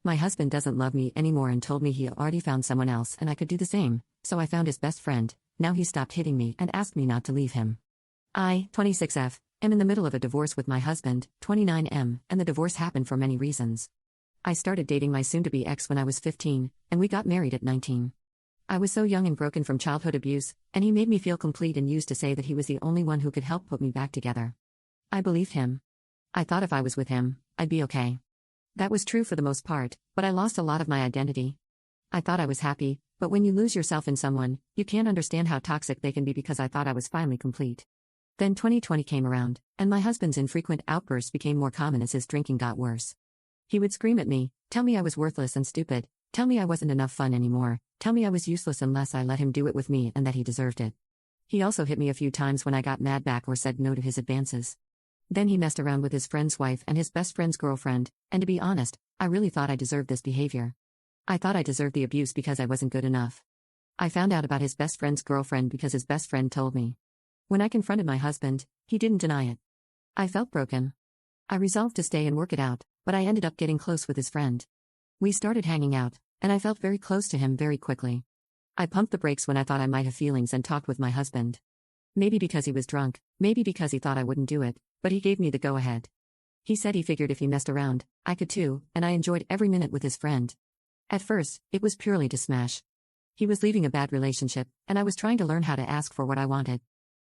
My husband doesn't love me anymore and told me he already found someone else and I could do the same, so I found his best friend. Now he stopped hitting me and asked me not to leave him. I, 26F, am in the middle of a divorce with my husband, 29M, and the divorce happened for many reasons. I started dating my soon-to-be ex when I was 15, and we got married at 19. I was so young and broken from childhood abuse, and he made me feel complete and used to say that he was the only one who could help put me back together. I believed him. I thought if I was with him, I'd be okay. That was true for the most part, but I lost a lot of my identity. I thought I was happy, but when you lose yourself in someone, you can't understand how toxic they can be because I thought I was finally complete. Then 2020 came around, and my husband's infrequent outbursts became more common as his drinking got worse. He would scream at me, tell me I was worthless and stupid, tell me I wasn't enough fun anymore, tell me I was useless unless I let him do it with me and that he deserved it. He also hit me a few times when I got mad back or said no to his advances. Then he messed around with his friend's wife and his best friend's girlfriend, and to be honest, I really thought I deserved this behavior. I thought I deserved the abuse because I wasn't good enough. I found out about his best friend's girlfriend because his best friend told me. When I confronted my husband, he didn't deny it. I felt broken. I resolved to stay and work it out, but I ended up getting close with his friend. We started hanging out, and I felt very close to him very quickly. I pumped the brakes when I thought I might have feelings and talked with my husband. Maybe because he was drunk, maybe because he thought I wouldn't do it, but he gave me the go-ahead. He said he figured if he messed around, I could too, and I enjoyed every minute with his friend. At first, it was purely to smash. He was leaving a bad relationship, and I was trying to learn how to ask for what I wanted.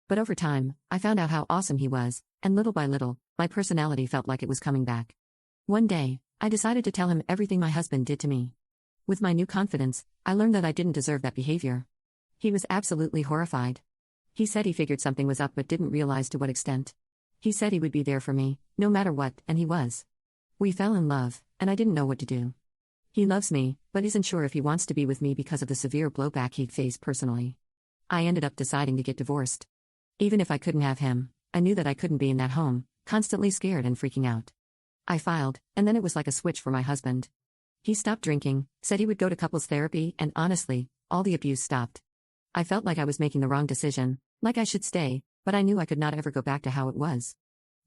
But over time, I found out how awesome he was, and little by little, my personality felt like it was coming back. One day, I decided to tell him everything my husband did to me. With my new confidence, I learned that I didn't deserve that behavior. He was absolutely horrified. He said he figured something was up but didn't realize to what extent. He said he would be there for me, no matter what, and he was. We fell in love, and I didn't know what to do. He loves me, but isn't sure if he wants to be with me because of the severe blowback he'd faced personally. I ended up deciding to get divorced. Even if I couldn't have him, I knew that I couldn't be in that home, constantly scared and freaking out. I filed, and then it was like a switch for my husband. He stopped drinking, said he would go to couples therapy, and honestly, all the abuse stopped. I felt like I was making the wrong decision, like I should stay, but I knew I could not ever go back to how it was.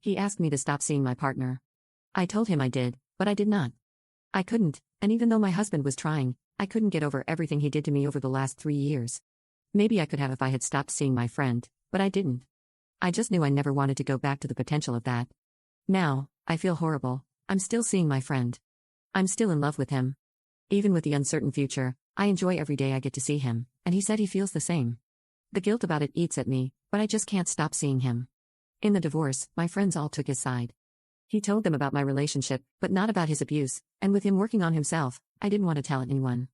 He asked me to stop seeing my partner. I told him I did, but I did not. I couldn't, and even though my husband was trying, I couldn't get over everything he did to me over the last 3 years. Maybe I could have if I had stopped seeing my friend, but I didn't. I just knew I never wanted to go back to the potential of that. Now, I feel horrible. I'm still seeing my friend. I'm still in love with him. Even with the uncertain future, I enjoy every day I get to see him, and he said he feels the same. The guilt about it eats at me, but I just can't stop seeing him. In the divorce, my friends all took his side. He told them about my relationship, but not about his abuse, and with him working on himself, I didn't want to tell anyone.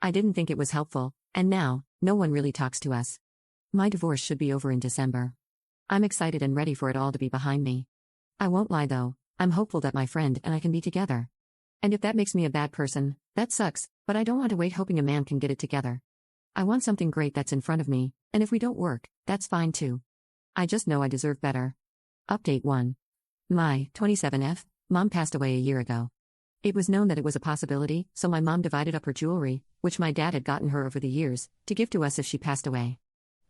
I didn't think it was helpful, and now, no one really talks to us. My divorce should be over in December. I'm excited and ready for it all to be behind me. I won't lie though, I'm hopeful that my friend and I can be together. And if that makes me a bad person, that sucks, but I don't want to wait hoping a man can get it together. I want something great that's in front of me, and if we don't work, that's fine too. I just know I deserve better. Update 1. My 27F mom passed away a year ago. It was known that it was a possibility, so my mom divided up her jewelry, which my dad had gotten her over the years, to give to us if she passed away.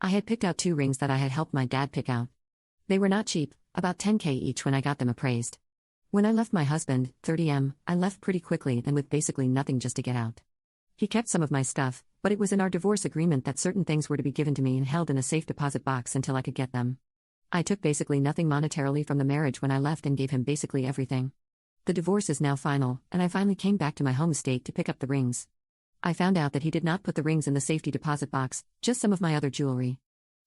I had picked out 2 rings that I had helped my dad pick out. They were not cheap, about $10K each when I got them appraised. When I left my husband, 30M, I left pretty quickly and with basically nothing just to get out. He kept some of my stuff, but it was in our divorce agreement that certain things were to be given to me and held in a safe deposit box until I could get them. I took basically nothing monetarily from the marriage when I left and gave him basically everything. The divorce is now final, and I finally came back to my home state to pick up the rings. I found out that he did not put the rings in the safety deposit box, just some of my other jewelry.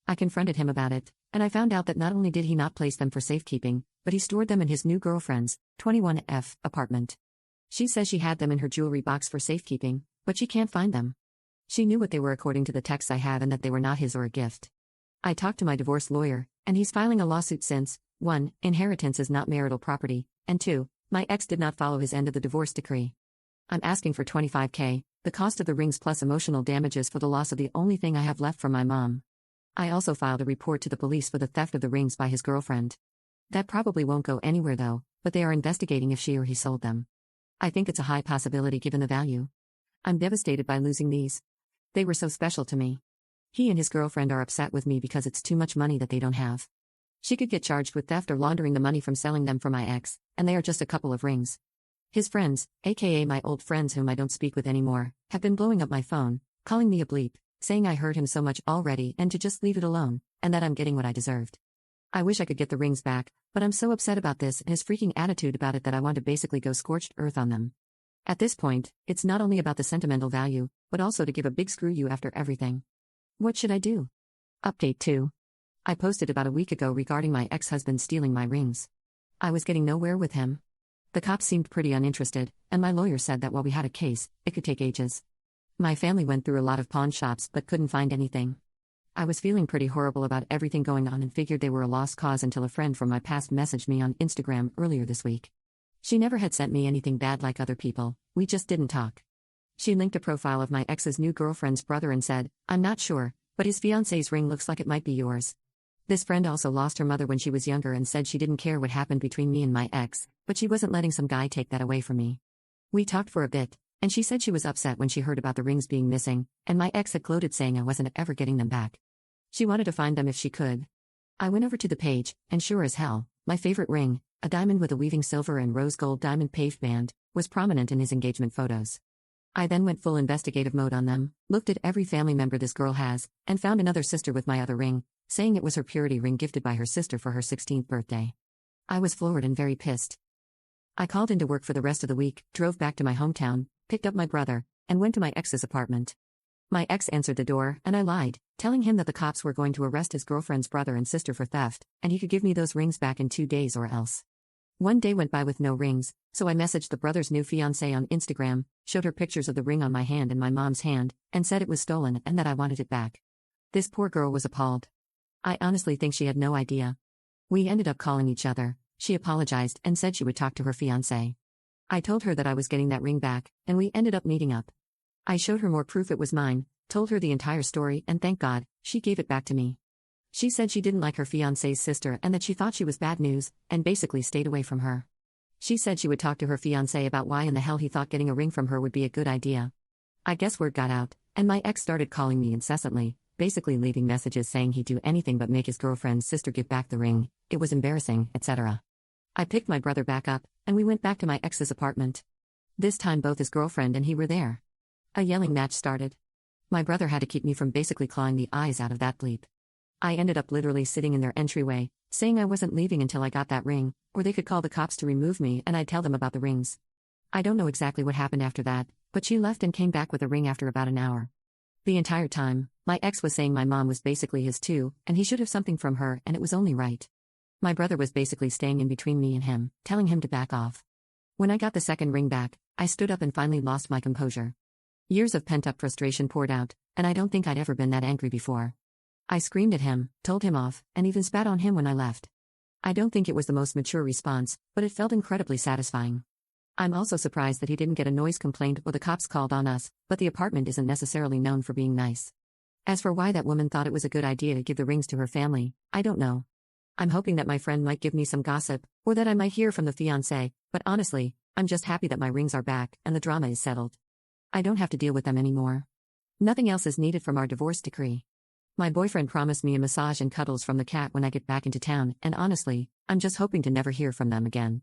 I confronted him about it, and I found out that not only did he not place them for safekeeping, but he stored them in his new girlfriend's, 21F, apartment. She says she had them in her jewelry box for safekeeping, but she can't find them. She knew what they were according to the texts I have and that they were not his or a gift. I talked to my divorce lawyer, and he's filing a lawsuit since, 1. Inheritance is not marital property, and 2. My ex did not follow his end of the divorce decree. I'm asking for $25K, the cost of the rings plus emotional damages for the loss of the only thing I have left from my mom. I also filed a report to the police for the theft of the rings by his girlfriend. That probably won't go anywhere though, but they are investigating if she or he sold them. I think it's a high possibility given the value. I'm devastated by losing these. They were so special to me. He and his girlfriend are upset with me because it's too much money that they don't have. She could get charged with theft or laundering the money from selling them for my ex, and they are just a couple of rings. His friends, aka my old friends whom I don't speak with anymore, have been blowing up my phone, calling me a bleep, saying I hurt him so much already and to just leave it alone, and that I'm getting what I deserved. I wish I could get the rings back, but I'm so upset about this and his freaking attitude about it that I want to basically go scorched earth on them. At this point, it's not only about the sentimental value, but also to give a big screw you after everything. What should I do? Update 2. I posted about a week ago regarding my ex-husband stealing my rings. I was getting nowhere with him. The cops seemed pretty uninterested, and my lawyer said that while we had a case, it could take ages. My family went through a lot of pawn shops but couldn't find anything. I was feeling pretty horrible about everything going on and figured they were a lost cause until a friend from my past messaged me on Instagram earlier this week. She never had sent me anything bad like other people, we just didn't talk. She linked a profile of my ex's new girlfriend's brother and said, "I'm not sure, but his fiancé's ring looks like it might be yours." This friend also lost her mother when she was younger and said she didn't care what happened between me and my ex, but she wasn't letting some guy take that away from me. We talked for a bit, and she said she was upset when she heard about the rings being missing, and my ex had gloated saying I wasn't ever getting them back. She wanted to find them if she could. I went over to the page, and sure as hell, my favorite ring, a diamond with a weaving silver and rose gold diamond paved band, was prominent in his engagement photos. I then went full investigative mode on them, looked at every family member this girl has, and found another sister with my other ring, saying it was her purity ring gifted by her sister for her 16th birthday. I was floored and very pissed. I called into work for the rest of the week, drove back to my hometown, picked up my brother, and went to my ex's apartment. My ex answered the door, and I lied, telling him that the cops were going to arrest his girlfriend's brother and sister for theft, and he could give me those rings back in 2 days or else. One day went by with no rings, so I messaged the brother's new fiancée on Instagram, showed her pictures of the ring on my hand and my mom's hand, and said it was stolen and that I wanted it back. This poor girl was appalled. I honestly think she had no idea. We ended up calling each other. She apologized and said she would talk to her fiancé. I told her that I was getting that ring back, and we ended up meeting up. I showed her more proof it was mine, told her the entire story, and thank God, she gave it back to me. She said she didn't like her fiancé's sister and that she thought she was bad news, and basically stayed away from her. She said she would talk to her fiancé about why in the hell he thought getting a ring from her would be a good idea. I guess word got out, and my ex started calling me incessantly, basically leaving messages saying he'd do anything but make his girlfriend's sister give back the ring, it was embarrassing, etc. I picked my brother back up, and we went back to my ex's apartment. This time both his girlfriend and he were there. A yelling match started. My brother had to keep me from basically clawing the eyes out of that bleep. I ended up literally sitting in their entryway, saying I wasn't leaving until I got that ring, or they could call the cops to remove me and I'd tell them about the rings. I don't know exactly what happened after that, but she left and came back with a ring after about an hour. The entire time, my ex was saying my mom was basically his too, and he should have something from her and it was only right. My brother was basically staying in between me and him, telling him to back off. When I got the second ring back, I stood up and finally lost my composure. Years of pent-up frustration poured out, and I don't think I'd ever been that angry before. I screamed at him, told him off, and even spat on him when I left. I don't think it was the most mature response, but it felt incredibly satisfying. I'm also surprised that he didn't get a noise complaint or the cops called on us, but the apartment isn't necessarily known for being nice. As for why that woman thought it was a good idea to give the rings to her family, I don't know. I'm hoping that my friend might give me some gossip, or that I might hear from the fiancé, but honestly, I'm just happy that my rings are back and the drama is settled. I don't have to deal with them anymore. Nothing else is needed from our divorce decree. My boyfriend promised me a massage and cuddles from the cat when I get back into town, and honestly, I'm just hoping to never hear from them again.